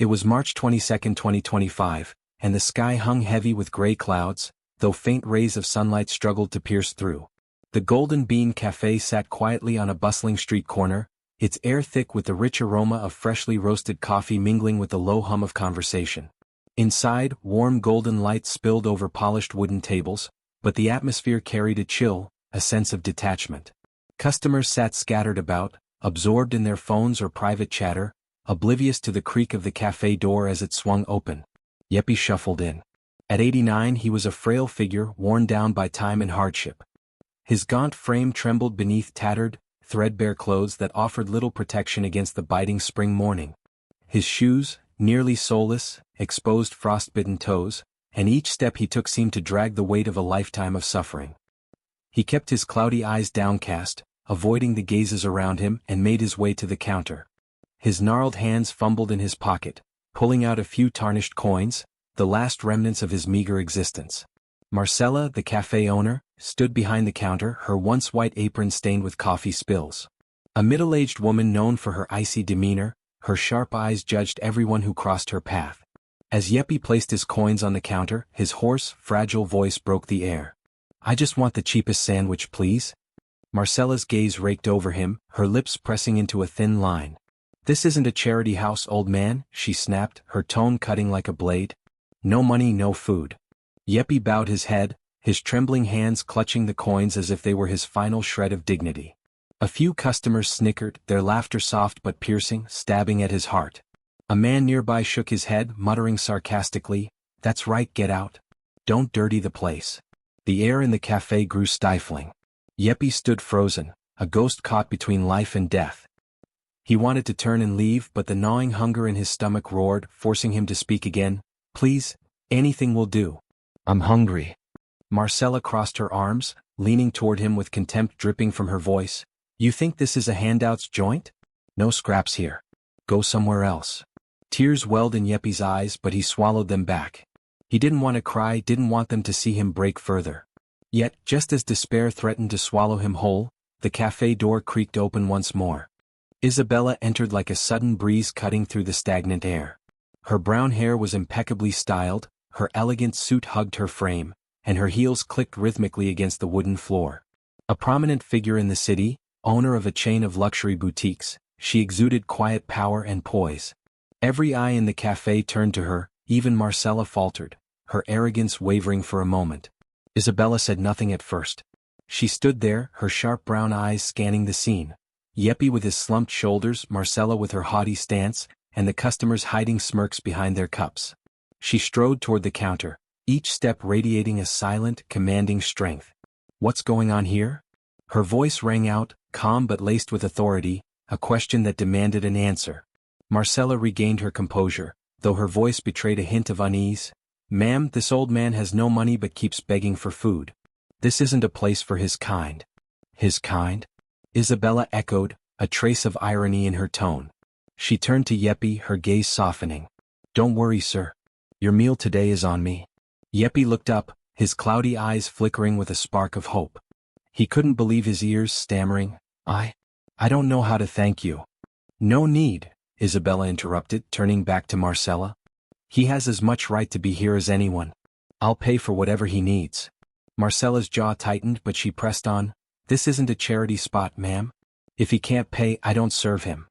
It was March 22, 2025, and the sky hung heavy with gray clouds, though faint rays of sunlight struggled to pierce through. The Golden Bean Café sat quietly on a bustling street corner, its air thick with the rich aroma of freshly roasted coffee mingling with the low hum of conversation. Inside, warm golden light spilled over polished wooden tables, but the atmosphere carried a chill, a sense of detachment. Customers sat scattered about, absorbed in their phones or private chatter, oblivious to the creak of the café door as it swung open. Yeppy shuffled in. At 89 he was a frail figure worn down by time and hardship. His gaunt frame trembled beneath tattered, threadbare clothes that offered little protection against the biting spring morning. His shoes, nearly soleless, exposed frostbitten toes, and each step he took seemed to drag the weight of a lifetime of suffering. He kept his cloudy eyes downcast, avoiding the gazes around him, and made his way to the counter. His gnarled hands fumbled in his pocket, pulling out a few tarnished coins, the last remnants of his meager existence. Marcella, the cafe owner, stood behind the counter, her once white apron stained with coffee spills. A middle-aged woman known for her icy demeanor, her sharp eyes judged everyone who crossed her path. As Yeppy placed his coins on the counter, his hoarse, fragile voice broke the air. "I just want the cheapest sandwich, please." Marcella's gaze raked over him, her lips pressing into a thin line. "This isn't a charity house, old man," she snapped, her tone cutting like a blade. "No money, no food." Yeppy bowed his head, his trembling hands clutching the coins as if they were his final shred of dignity. A few customers snickered, their laughter soft but piercing, stabbing at his heart. A man nearby shook his head, muttering sarcastically, "That's right, get out. Don't dirty the place." The air in the cafe grew stifling. Yeppy stood frozen, a ghost caught between life and death. He wanted to turn and leave, but the gnawing hunger in his stomach roared, forcing him to speak again. "Please, anything will do. I'm hungry." Marcella crossed her arms, leaning toward him with contempt dripping from her voice. "You think this is a handouts joint? No scraps here. Go somewhere else." Tears welled in Yeppy's eyes, but he swallowed them back. He didn't want to cry, didn't want them to see him break further. Yet, just as despair threatened to swallow him whole, the cafe door creaked open once more. Isabella entered like a sudden breeze cutting through the stagnant air. Her brown hair was impeccably styled, her elegant suit hugged her frame, and her heels clicked rhythmically against the wooden floor. A prominent figure in the city, owner of a chain of luxury boutiques, she exuded quiet power and poise. Every eye in the cafe turned to her, even Marcella faltered, her arrogance wavering for a moment. Isabella said nothing at first. She stood there, her sharp brown eyes scanning the scene. Yeppy with his slumped shoulders, Marcella with her haughty stance, and the customers hiding smirks behind their cups. She strode toward the counter, each step radiating a silent, commanding strength. "What's going on here?" Her voice rang out, calm but laced with authority, a question that demanded an answer. Marcella regained her composure, though her voice betrayed a hint of unease. "Ma'am, this old man has no money but keeps begging for food. This isn't a place for his kind." "His kind?" Isabella echoed, a trace of irony in her tone. She turned to Yeppy, her gaze softening. "Don't worry, sir. Your meal today is on me." Yeppy looked up, his cloudy eyes flickering with a spark of hope. He couldn't believe his ears, stammering, I don't know how to thank you." "No need," Isabella interrupted, turning back to Marcella. "He has as much right to be here as anyone. I'll pay for whatever he needs." Marcella's jaw tightened, but she pressed on. "This isn't a charity spot, ma'am. If he can't pay, I don't serve him."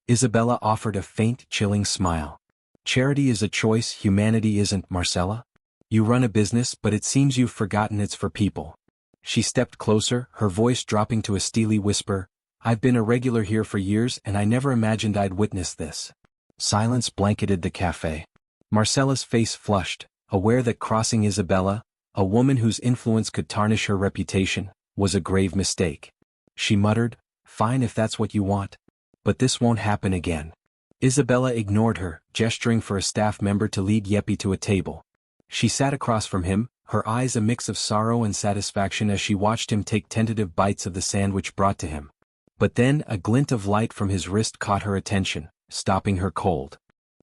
Isabella offered a faint, chilling smile. "Charity is a choice, humanity isn't, Marcella. You run a business, but it seems you've forgotten it's for people." She stepped closer, her voice dropping to a steely whisper. "I've been a regular here for years, and I never imagined I'd witness this." Silence blanketed the cafe. Marcella's face flushed, aware that crossing Isabella, a woman whose influence could tarnish her reputation, was a grave mistake. She muttered, "Fine if that's what you want. But this won't happen again." Isabella ignored her, gesturing for a staff member to lead Yeppy to a table. She sat across from him, her eyes a mix of sorrow and satisfaction as she watched him take tentative bites of the sandwich brought to him. But then a glint of light from his wrist caught her attention, stopping her cold.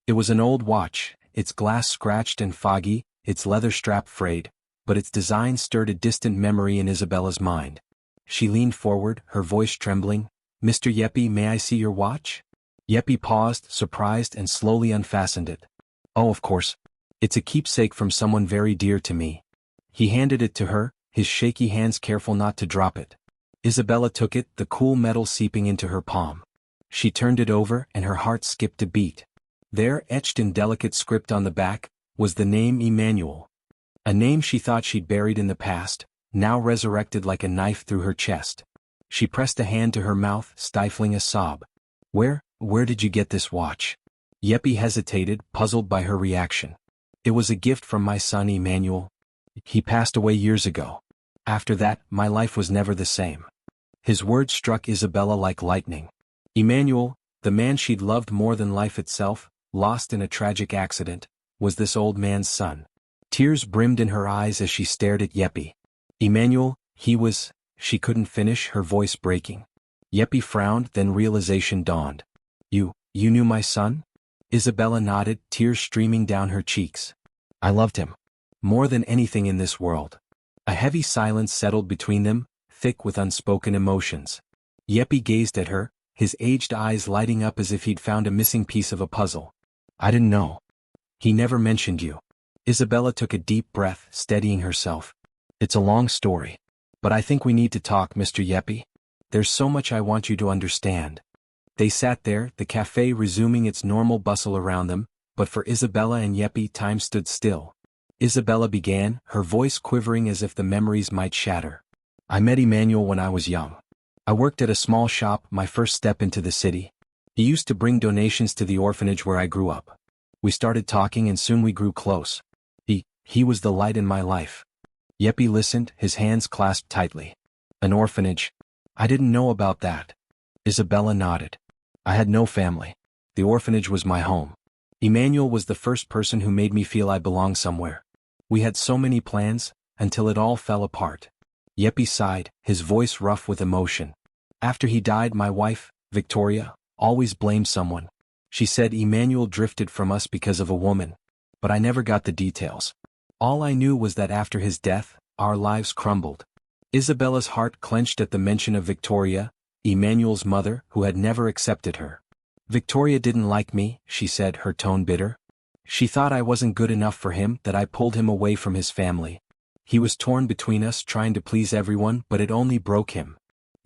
It was an old watch, its glass scratched and foggy, its leather strap frayed, but its design stirred a distant memory in Isabella's mind. She leaned forward, her voice trembling. "Mr. Yeppy, may I see your watch?" Yeppy paused, surprised, and slowly unfastened it. Oh, of course. It's a keepsake from someone very dear to me. He handed it to her, his shaky hands careful not to drop it. Isabella took it, the cool metal seeping into her palm. She turned it over and her heart skipped a beat. There, etched in delicate script on the back, was the name Emmanuel. A name she thought she'd buried in the past, now resurrected like a knife through her chest. She pressed a hand to her mouth, stifling a sob. Where did you get this watch? Yeppy hesitated, puzzled by her reaction. It was a gift from my son Emmanuel. He passed away years ago. After that, my life was never the same. His words struck Isabella like lightning. Emmanuel, the man she'd loved more than life itself, lost in a tragic accident, was this old man's son. Tears brimmed in her eyes as she stared at Yeppy. Emmanuel, he was... She couldn't finish, her voice breaking. Yeppy frowned, then realization dawned. You knew my son? Isabella nodded, tears streaming down her cheeks. I loved him. More than anything in this world. A heavy silence settled between them, thick with unspoken emotions. Yeppy gazed at her, his aged eyes lighting up as if he'd found a missing piece of a puzzle. I didn't know. He never mentioned you. Isabella took a deep breath, steadying herself. It's a long story. But I think we need to talk, Mr. Yeppy. There's so much I want you to understand. They sat there, the cafe resuming its normal bustle around them, but for Isabella and Yeppy time stood still. Isabella began, her voice quivering as if the memories might shatter. I met Emmanuel when I was young. I worked at a small shop, my first step into the city. He used to bring donations to the orphanage where I grew up. We started talking and soon we grew close. He was the light in my life. Yeppy listened, his hands clasped tightly. An orphanage. I didn't know about that. Isabella nodded. I had no family. The orphanage was my home. Emmanuel was the first person who made me feel I belonged somewhere. We had so many plans, until it all fell apart. Yeppy sighed, his voice rough with emotion. After he died, my wife, Victoria, always blamed someone. She said Emmanuel drifted from us because of a woman. But I never got the details. All I knew was that after his death, our lives crumbled. Isabella's heart clenched at the mention of Victoria, Emmanuel's mother, who had never accepted her. Victoria didn't like me, she said, her tone bitter. She thought I wasn't good enough for him, that I pulled him away from his family. He was torn between us, trying to please everyone, but it only broke him.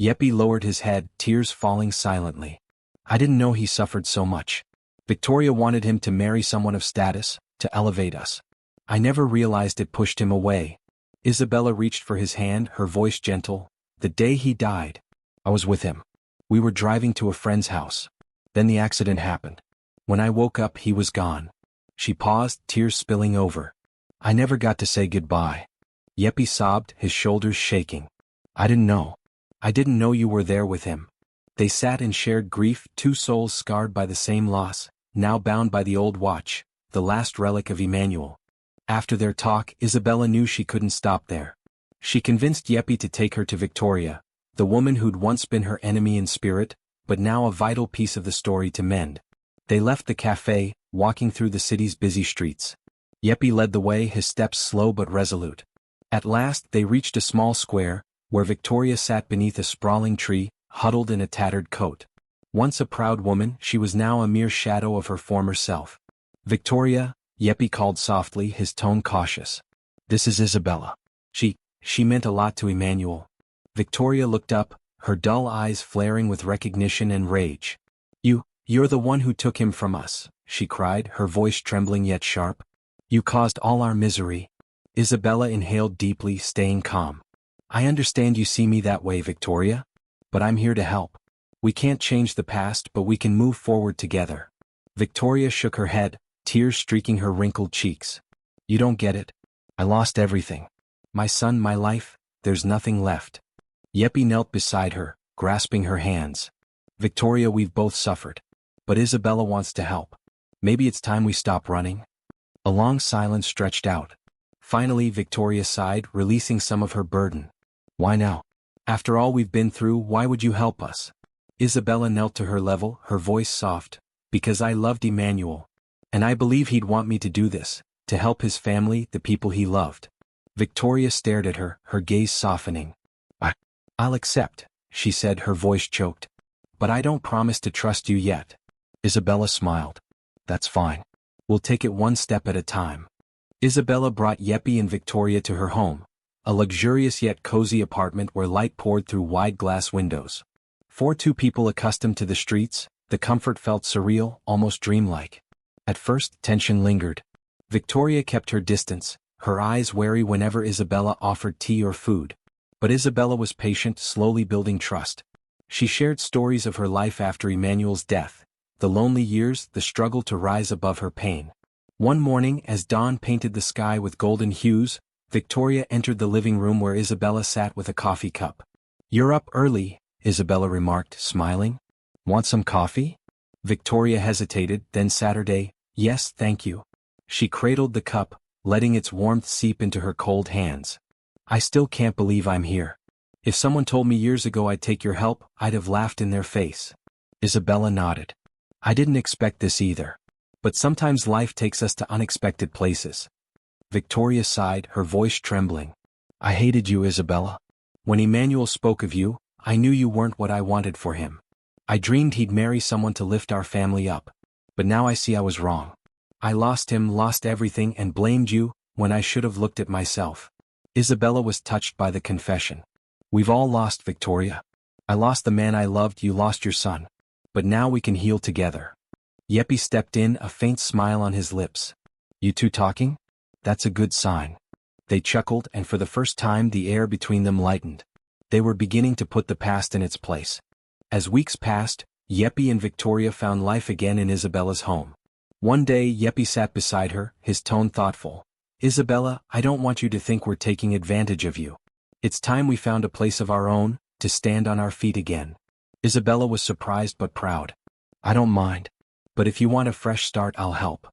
Yeppy lowered his head, tears falling silently. I didn't know he suffered so much. Victoria wanted him to marry someone of status, to elevate us. I never realized it pushed him away. Isabella reached for his hand, her voice gentle. The day he died, I was with him. We were driving to a friend's house. Then the accident happened. When I woke up, he was gone. She paused, tears spilling over. I never got to say goodbye. Yeppy sobbed, his shoulders shaking. I didn't know. I didn't know you were there with him. They sat and shared grief, two souls scarred by the same loss, now bound by the old watch, the last relic of Emmanuel. After their talk, Isabella knew she couldn't stop there. She convinced Yeppy to take her to Victoria, the woman who'd once been her enemy in spirit, but now a vital piece of the story to mend. They left the cafe, walking through the city's busy streets. Yeppy led the way, his steps slow but resolute. At last they reached a small square, where Victoria sat beneath a sprawling tree, huddled in a tattered coat. Once a proud woman, she was now a mere shadow of her former self. Victoria, Yeppy called softly, his tone cautious. This is Isabella. She meant a lot to Emmanuel. Victoria looked up, her dull eyes flaring with recognition and rage. You're the one who took him from us, she cried, her voice trembling yet sharp. You caused all our misery. Isabella inhaled deeply, staying calm. I understand you see me that way, Victoria. But I'm here to help. We can't change the past, but we can move forward together. Victoria shook her head, tears streaking her wrinkled cheeks. You don't get it. I lost everything. My son, my life, there's nothing left. Yeppy knelt beside her, grasping her hands. Victoria, we've both suffered. But Isabella wants to help. Maybe it's time we stop running? A long silence stretched out. Finally, Victoria sighed, releasing some of her burden. Why now? After all we've been through, why would you help us? Isabella knelt to her level, her voice soft. Because I loved Emmanuel. And I believe he'd want me to do this, to help his family, the people he loved. Victoria stared at her, her gaze softening. I'll accept, she said, her voice choked. But I don't promise to trust you yet. Isabella smiled. That's fine. We'll take it one step at a time. Isabella brought Yeppy and Victoria to her home, a luxurious yet cozy apartment where light poured through wide glass windows. For two people accustomed to the streets, the comfort felt surreal, almost dreamlike. At first, tension lingered. Victoria kept her distance, her eyes wary whenever Isabella offered tea or food. But Isabella was patient, slowly building trust. She shared stories of her life after Emmanuel's death, the lonely years, the struggle to rise above her pain. One morning, as dawn painted the sky with golden hues, Victoria entered the living room where Isabella sat with a coffee cup. "You're up early," Isabella remarked, smiling. "Want some coffee?" Victoria hesitated, then Saturday, "Yes, thank you." She cradled the cup, letting its warmth seep into her cold hands. "I still can't believe I'm here. If someone told me years ago I'd take your help, I'd have laughed in their face." Isabella nodded. "I didn't expect this either. But sometimes life takes us to unexpected places." Victoria sighed, her voice trembling. "I hated you, Isabella. When Emmanuel spoke of you, I knew you weren't what I wanted for him. I dreamed he'd marry someone to lift our family up. But now I see I was wrong. I lost him, lost everything, and blamed you, when I should have looked at myself." Isabella was touched by the confession. "We've all lost, Victoria. I lost the man I loved, you lost your son. But now we can heal together." Yeppy stepped in, a faint smile on his lips. "You two talking? That's a good sign." They chuckled, and for the first time the air between them lightened. They were beginning to put the past in its place. As weeks passed, Yeppy and Victoria found life again in Isabella's home. One day Yeppy sat beside her, his tone thoughtful. "Isabella, I don't want you to think we're taking advantage of you. It's time we found a place of our own, to stand on our feet again." Isabella was surprised but proud. "I don't mind. But if you want a fresh start, I'll help."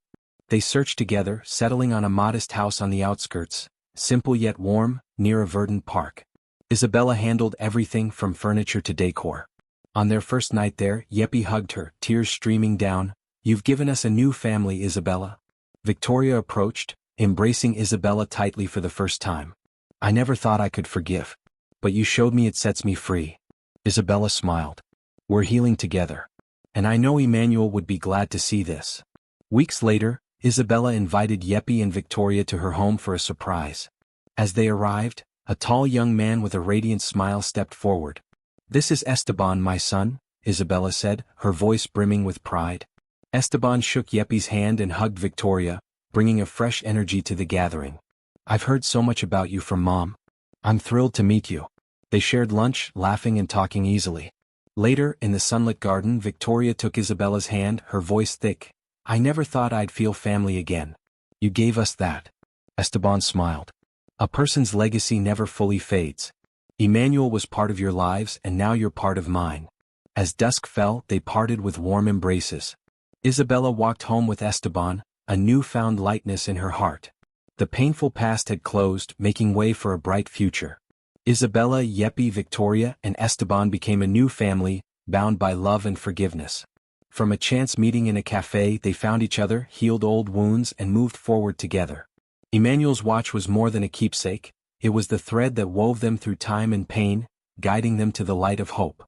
They searched together, settling on a modest house on the outskirts, simple yet warm, near a verdant park. Isabella handled everything from furniture to decor. On their first night there, Yeppy hugged her, tears streaming down. "You've given us a new family, Isabella." Victoria approached, embracing Isabella tightly for the first time. "I never thought I could forgive. But you showed me it sets me free." Isabella smiled. "We're healing together. And I know Emmanuel would be glad to see this." Weeks later, Isabella invited Yeppy and Victoria to her home for a surprise. As they arrived, a tall young man with a radiant smile stepped forward. "This is Esteban, my son," Isabella said, her voice brimming with pride. Esteban shook Yeppy's hand and hugged Victoria, bringing a fresh energy to the gathering. "I've heard so much about you from Mom. I'm thrilled to meet you." They shared lunch, laughing and talking easily. Later, in the sunlit garden, Victoria took Isabella's hand, her voice thick. "I never thought I'd feel family again. You gave us that." Esteban smiled. "A person's legacy never fully fades. Emmanuel was part of your lives, and now you're part of mine." As dusk fell, they parted with warm embraces. Isabella walked home with Esteban, a newfound lightness in her heart. The painful past had closed, making way for a bright future. Isabella, Yeppy, Victoria, and Esteban became a new family, bound by love and forgiveness. From a chance meeting in a café, they found each other, healed old wounds, and moved forward together. Emmanuel's watch was more than a keepsake, it was the thread that wove them through time and pain, guiding them to the light of hope.